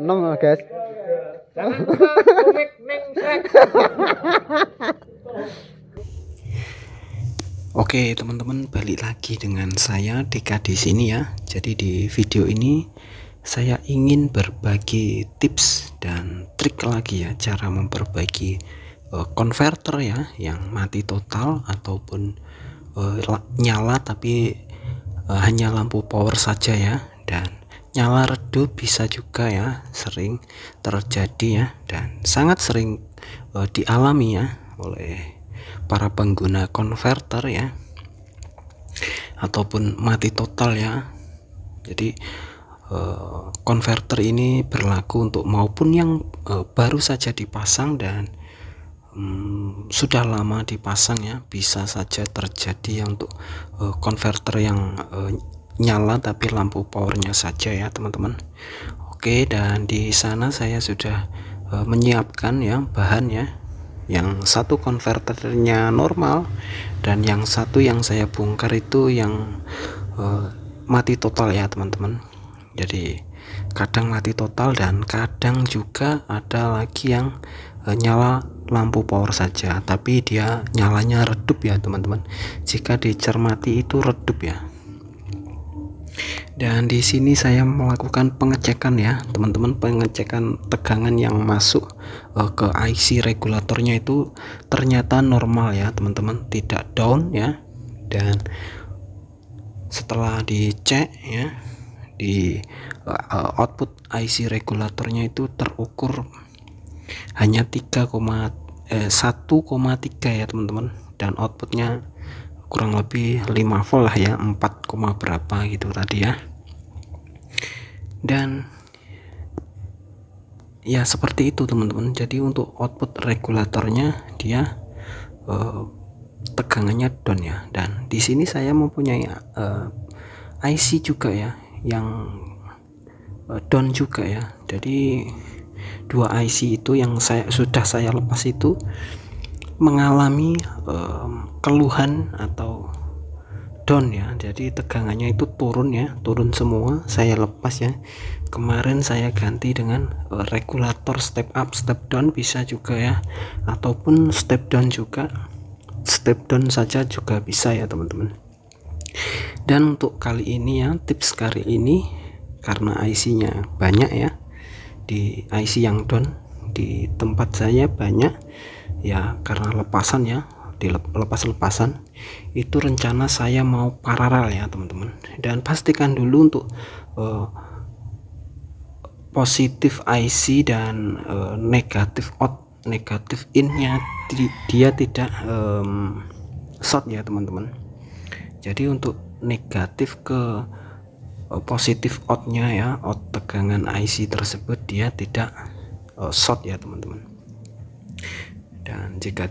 6 guys. Jangan lupa komik neng Shrek. Oke teman-teman, balik lagi dengan saya Dika di sini ya. Jadi di video ini saya ingin berbagi tips dan trik lagi ya, cara memperbaiki konverter ya yang mati total ataupun nyala tapi hanya lampu power saja ya, dan nyala redup bisa juga ya, sering terjadi ya, dan sangat sering dialami ya oleh para pengguna konverter ya, ataupun mati total ya. Jadi konverter ini berlaku untuk maupun yang baru saja dipasang dan sudah lama dipasang ya, bisa saja terjadi ya untuk konverter yang nyala tapi lampu powernya saja ya teman-teman. Oke, dan di sana saya sudah menyiapkan ya bahan ya. Yang satu konverternya normal dan yang satu yang saya bongkar itu yang mati total ya teman-teman. Jadi kadang mati total dan kadang juga ada lagi yang nyala lampu power saja tapi dia nyalanya redup ya teman-teman. Jika dicermati itu redup ya. Dan di sini saya melakukan pengecekan ya teman-teman, pengecekan tegangan yang masuk ke IC regulatornya itu ternyata normal ya teman-teman, tidak down ya. Dan setelah dicek ya di output IC regulatornya itu terukur hanya 1,3 ya teman-teman, dan outputnya kurang lebih 5 volt lah ya, 4, berapa gitu tadi ya. Dan ya seperti itu teman-teman. Jadi untuk output regulatornya dia tegangannya down ya. Dan di sini saya mempunyai IC juga ya yang down juga ya. Jadi dua IC itu yang sudah saya lepas itu mengalami keluhan atau down ya. Jadi tegangannya itu turun ya, turun semua. Saya lepas ya. Kemarin saya ganti dengan regulator step up step down bisa juga ya, ataupun step down juga, step down saja juga bisa ya teman-teman. Dan untuk kali ini ya, tips kali ini karena IC nya banyak ya, di IC yang down di tempat saya banyak ya, karena lepasan ya, lepasan itu rencana saya mau paralel ya teman-teman. Dan pastikan dulu untuk positif IC dan negatif out, negatif innya dia tidak short ya teman-teman. Jadi untuk negatif ke positif outnya ya, out tegangan IC tersebut dia tidak short ya teman-teman. Dan jika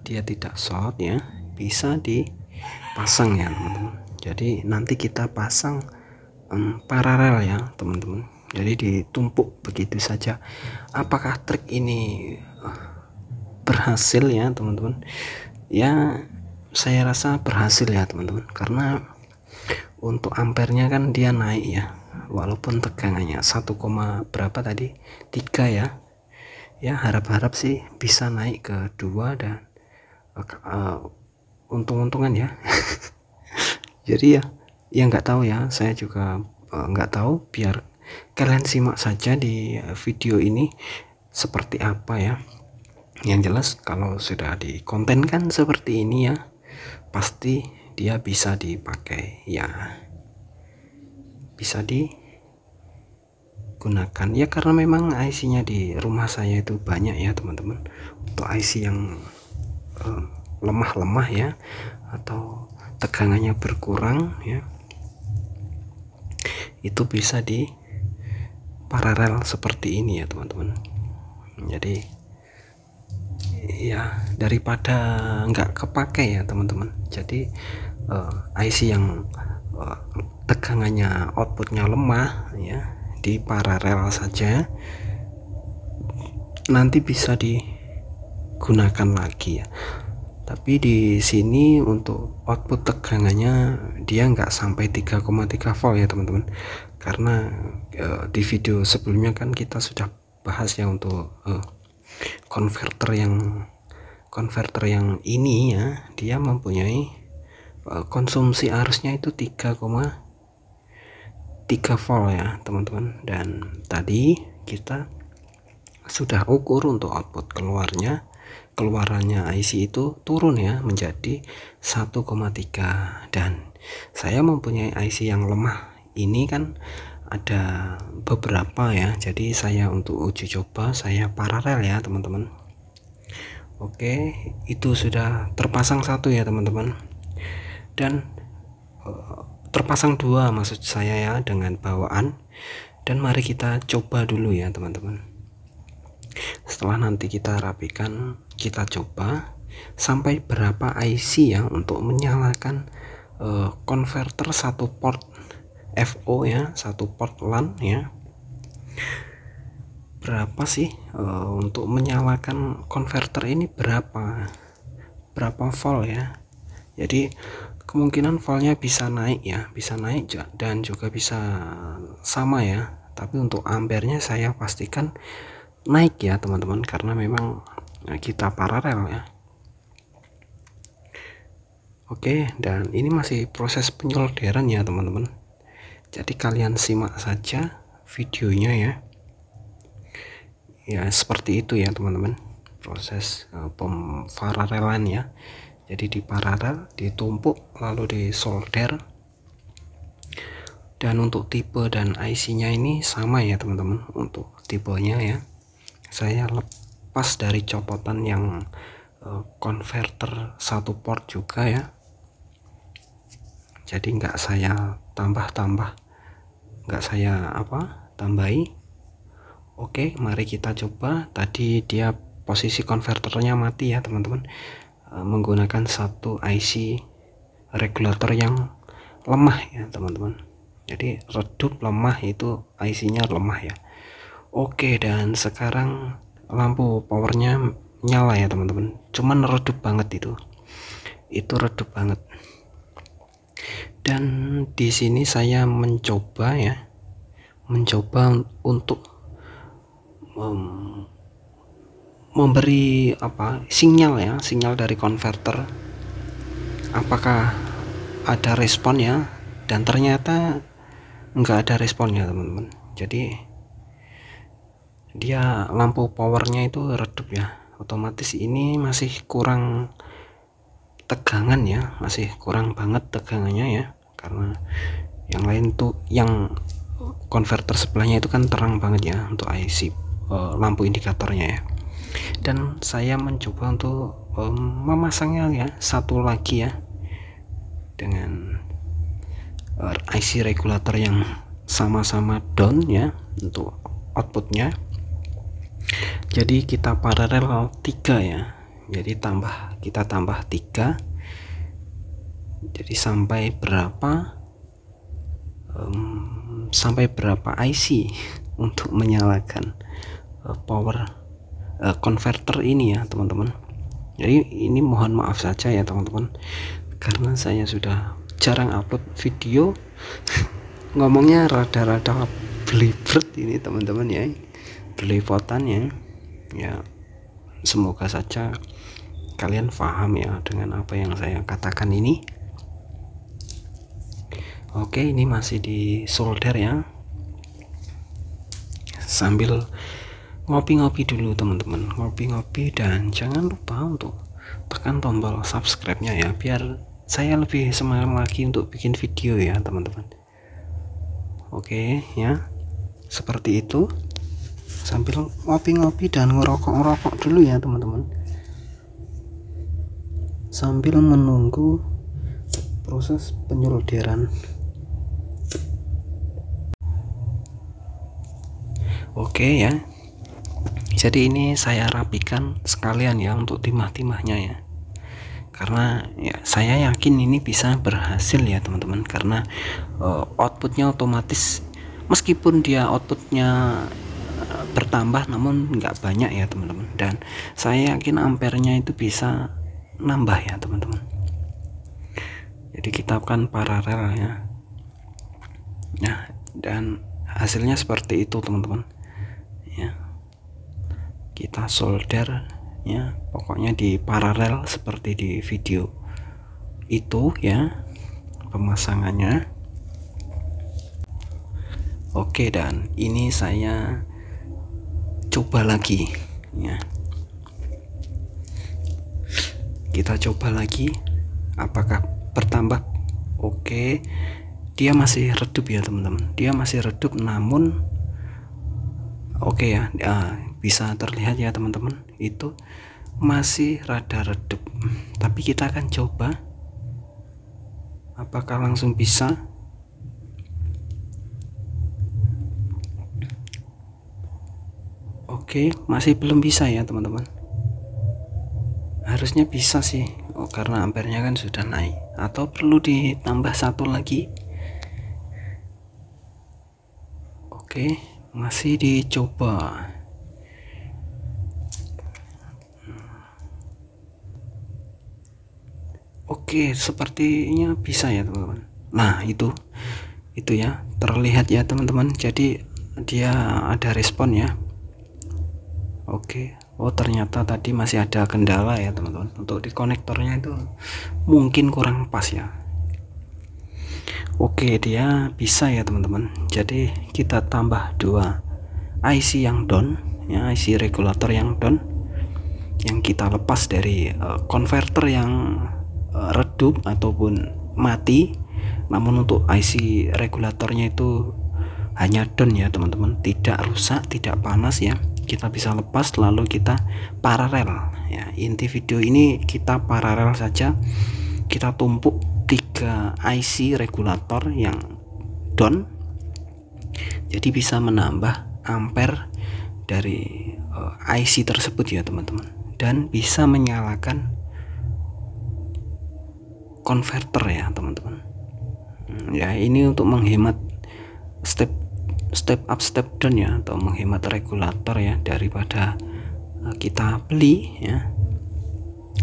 dia tidak short ya, bisa dipasang ya teman-teman. Jadi nanti kita pasang paralel ya teman-teman. Jadi ditumpuk begitu saja. Apakah trik ini berhasil ya teman-teman? Ya saya rasa berhasil ya teman-teman, karena untuk ampernya kan dia naik ya, walaupun tegangannya 1, berapa tadi 3 ya. Ya harap-harap sih bisa naik ke 2 dan untung-untungan ya. Jadi ya nggak tahu ya, saya juga nggak tahu, biar kalian simak saja di video ini seperti apa ya. Yang jelas kalau sudah dikontenkan seperti ini ya, pasti dia bisa dipakai ya, bisa digunakan ya, karena memang IC nya di rumah saya itu banyak ya teman-teman. Untuk IC yang lemah-lemah ya, atau tegangannya berkurang ya, itu bisa di paralel seperti ini ya teman-teman. Jadi ya daripada nggak kepake ya teman-teman. Jadi IC yang tegangannya outputnya lemah ya, di paralel saja, nanti bisa digunakan lagi ya. Tapi di sini untuk output tegangannya dia nggak sampai 3,3 volt ya teman-teman, karena di video sebelumnya kan kita sudah bahas ya untuk konverter yang ini ya, dia mempunyai konsumsi arusnya itu 3,3 volt ya teman-teman. Dan tadi kita sudah ukur untuk output keluarannya IC itu turun ya menjadi 1,3, dan saya mempunyai IC yang lemah ini kan ada beberapa ya, jadi saya untuk uji coba saya paralel ya teman-teman. Oke, itu sudah terpasang satu ya teman-teman, dan terpasang dua maksud saya ya dengan bawaan. Dan mari kita coba dulu ya teman-teman. Setelah nanti kita rapikan, kita coba sampai berapa IC ya untuk menyalakan konverter satu port FO ya, satu port LAN ya. Berapa sih untuk menyalakan konverter ini, berapa volt ya. Jadi kemungkinan voltnya bisa naik ya, bisa naik dan juga bisa sama ya, tapi untuk ampernya saya pastikan naik ya teman-teman, karena memang kita paralel ya. Oke, dan ini masih proses penyolderan ya teman-teman, jadi kalian simak saja videonya ya. Ya seperti itu ya teman-teman, proses pemparalelan ya. Jadi diparalel, ditumpuk, lalu disolder. Dan untuk tipe dan IC-nya ini sama ya teman-teman. Untuk tipenya ya, saya lepas dari copotan yang konverter satu port juga ya. Jadi nggak saya nggak saya tambahi. Oke, mari kita coba. Tadi dia posisi konverternya mati ya teman-teman, menggunakan satu IC regulator yang lemah ya teman-teman. Jadi redup lemah, itu IC-nya lemah ya. Oke, dan sekarang lampu powernya nyala ya teman-teman, cuman redup banget itu redup banget. Dan di sini saya mencoba untuk memberi sinyal dari konverter, apakah ada respon ya, dan ternyata enggak ada respon ya teman-teman. Jadi dia lampu powernya itu redup ya, otomatis ini masih kurang tegangan ya, masih kurang banget tegangannya ya, karena yang lain tuh, yang konverter sebelahnya itu kan terang banget ya untuk IC lampu indikatornya ya. Dan saya mencoba untuk memasangnya ya satu lagi ya dengan IC regulator yang sama-sama down ya untuk outputnya. Jadi kita paralel 3 ya, jadi kita tambah 3, jadi sampai berapa IC untuk menyalakan power converter ini ya teman-teman. Jadi ini mohon maaf saja ya teman-teman, karena saya sudah jarang upload video ngomongnya rada-rada belibet ini teman-teman ya, belepotan ya. Semoga saja kalian paham ya dengan apa yang saya katakan ini. Oke, ini masih di solder ya, sambil ngopi-ngopi dulu teman-teman, ngopi-ngopi. Dan jangan lupa untuk tekan tombol subscribe-nya ya, biar saya lebih semangat lagi untuk bikin video ya teman-teman. Oke ya, seperti itu, sambil ngopi-ngopi dan ngerokok dulu ya teman-teman, sambil menunggu proses penyolderan. Oke ya, jadi ini saya rapikan sekalian ya untuk timah-timahnya ya, karena ya saya yakin ini bisa berhasil ya teman-teman, karena outputnya otomatis, meskipun dia outputnya bertambah namun nggak banyak ya teman-teman, dan saya yakin ampernya itu bisa nambah ya teman-teman. Jadi kita akan paralel ya. Nah dan hasilnya seperti itu teman-teman ya. Kita solder ya, pokoknya di paralel seperti di video itu ya pemasangannya. Oke, dan ini saya coba lagi ya, kita coba lagi apakah bertambah. Oke, dia masih redup ya teman-teman, dia masih redup, namun oke ya, bisa terlihat ya teman-teman, itu masih rada redup. Tapi kita akan coba apakah langsung bisa. Oke, masih belum bisa ya teman-teman. Harusnya bisa sih, karena ampernya kan sudah naik. Atau perlu ditambah satu lagi. Oke, masih dicoba. Oke, sepertinya bisa ya teman-teman. Nah, itu ya, terlihat ya teman-teman. Jadi dia ada respon ya. Oke, oh ternyata tadi masih ada kendala ya teman-teman, untuk di konektornya itu mungkin kurang pas ya. Oke, dia bisa ya teman-teman. Jadi kita tambah 2 IC yang down ya, IC regulator yang down yang kita lepas dari konverter yang redup ataupun mati. Namun untuk IC regulatornya itu hanya down ya teman-teman, tidak rusak, tidak panas ya. Kita bisa lepas lalu kita paralel ya. Inti video ini kita paralel saja, kita tumpuk 3 IC regulator yang down, jadi bisa menambah ampere dari IC tersebut ya teman-teman, dan bisa menyalakan konverter ya teman-teman. Ya, ini untuk menghemat step up step down ya, atau menghemat regulator ya, daripada kita beli ya.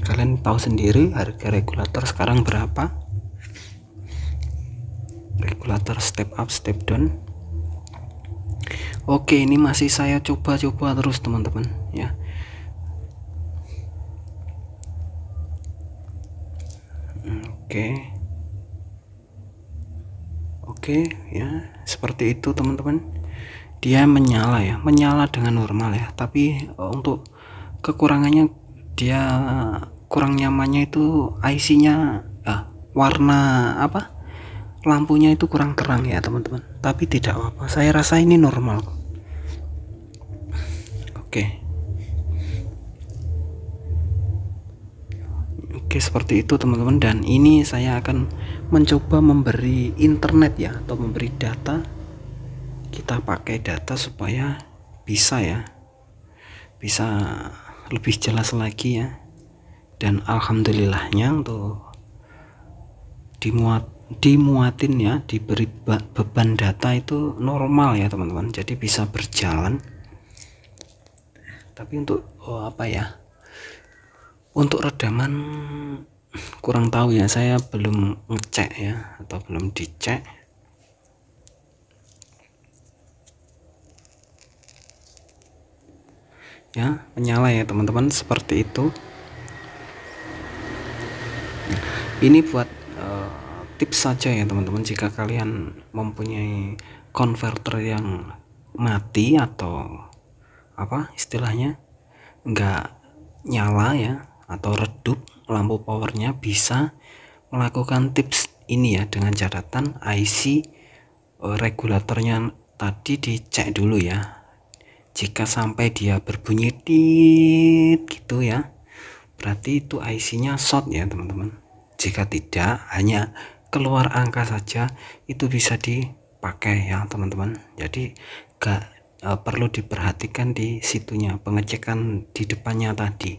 Kalian tahu sendiri harga regulator sekarang berapa, regulator step up step down. Oke, ini masih saya coba-coba terus teman-teman ya. Oke ya, seperti itu teman-teman. Dia menyala ya, menyala dengan normal ya. Tapi untuk kekurangannya, dia kurang nyamannya itu IC-nya warna apa, lampunya itu kurang terang ya teman-teman. Tapi tidak apa-apa, saya rasa ini normal. Oke, seperti itu teman-teman. Dan ini saya akan mencoba memberi internet ya, atau memberi data. Kita pakai data supaya bisa ya, bisa lebih jelas lagi ya. Dan alhamdulillahnya untuk dimuatin ya, diberi beban data itu normal ya teman-teman, jadi bisa berjalan. Tapi untuk apa ya, untuk redaman kurang tahu ya, saya belum ngecek ya, atau belum dicek ya. Menyala ya teman-teman, seperti itu. Ini buat tips saja ya teman-teman, jika kalian mempunyai konverter yang mati atau apa istilahnya enggak nyala ya, atau redup lampu powernya, bisa melakukan tips ini ya, dengan catatan IC regulatornya tadi dicek dulu ya. Jika sampai dia berbunyi tit gitu ya, berarti itu IC-nya short ya teman-teman. Jika tidak, hanya keluar angka saja, itu bisa dipakai ya teman-teman. Jadi gak perlu diperhatikan di situnya, pengecekan di depannya tadi.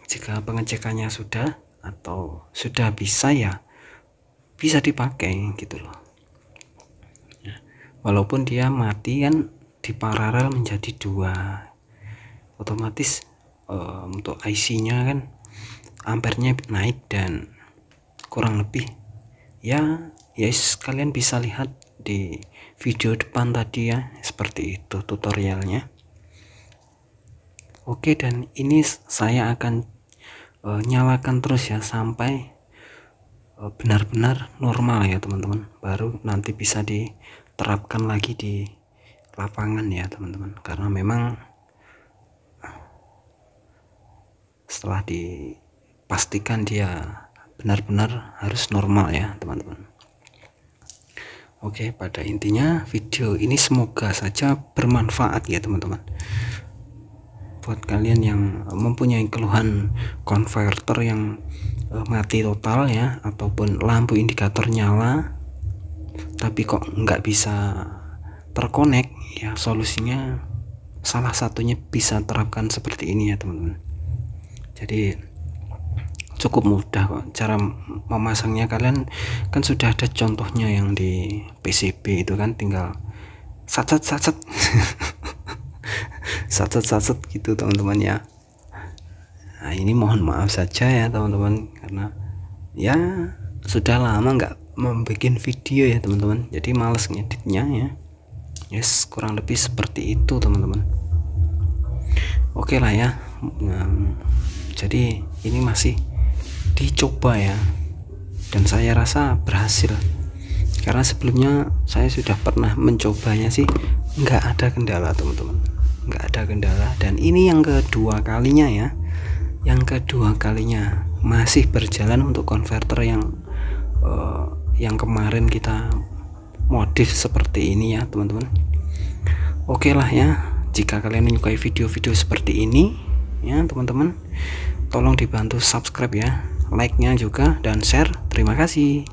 Jika pengecekannya sudah atau sudah bisa ya, bisa dipakai gitu loh ya. Walaupun dia mati kan, di paralel menjadi 2, otomatis untuk IC-nya kan ampernya naik, dan kurang lebih ya, kalian bisa lihat di video depan tadi ya, seperti itu tutorialnya. Oke, dan ini saya akan nyalakan terus ya sampai benar-benar normal ya teman-teman, baru nanti bisa diterapkan lagi di lapangan ya teman-teman, karena memang setelah dipastikan dia benar-benar harus normal ya teman-teman. Oke, pada intinya video ini semoga saja bermanfaat ya teman-teman, buat kalian yang mempunyai keluhan konverter yang mati total ya, ataupun lampu indikator nyala tapi kok nggak bisa terkonek ya. Solusinya salah satunya bisa terapkan seperti ini ya teman-teman. Jadi cukup mudah kok cara memasangnya, kalian kan sudah ada contohnya yang di PCB itu kan, tinggal satset satset gitu teman-teman ya. Nah, ini mohon maaf saja ya teman-teman, karena ya sudah lama nggak membuat video ya teman-teman, jadi males ngeditnya ya. Yes, kurang lebih seperti itu teman-teman. Oke lah ya. Jadi ini masih dicoba ya, dan saya rasa berhasil, karena sebelumnya saya sudah pernah mencobanya sih, nggak ada kendala teman-teman, nggak ada kendala. Dan ini yang kedua kalinya ya, yang kedua kalinya masih berjalan untuk konverter yang kemarin kita modif seperti ini ya teman-teman. Oke lah ya, jika kalian menyukai video-video seperti ini ya teman-teman, tolong dibantu subscribe ya, like-nya juga, dan share. Terima kasih.